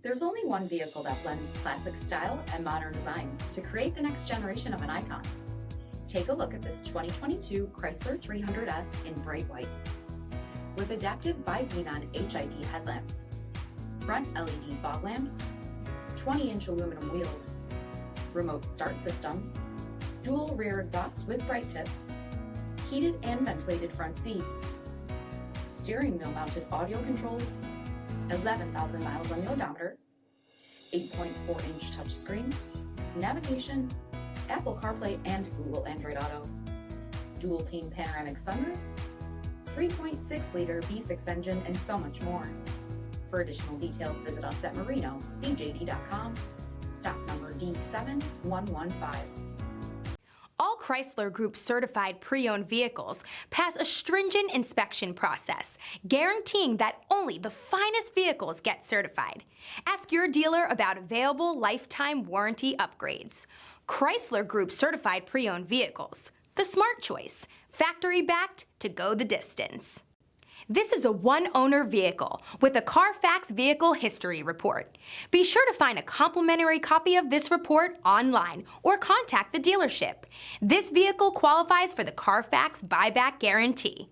There's only one vehicle that blends classic style and modern design to create the next generation of an icon. Take a look at this 2022 Chrysler 300S in bright white. With adaptive BI-XENON HID headlamps, front LED fog lamps, 20-inch aluminum wheels, remote start system, dual rear exhaust with bright tips, heated and ventilated front seats, steering wheel mounted audio controls, 11,000 miles on the odometer, 8.4-inch touchscreen, navigation, Apple CarPlay and Google Android Auto, dual pane panoramic sunroof, 3.6-liter V6 engine, and so much more. For additional details, visit us at Marino, cjd.com, stock number D7115. All Chrysler Group certified pre-owned vehicles pass a stringent inspection process, guaranteeing that only the finest vehicles get certified. Ask your dealer about available lifetime warranty upgrades. Chrysler Group certified pre-owned vehicles, the smart choice, factory backed to go the distance. This is a one-owner vehicle with a CARFAX Vehicle History Report. Be sure to find a complimentary copy of this report online or contact the dealership. This vehicle qualifies for the CARFAX buyback guarantee.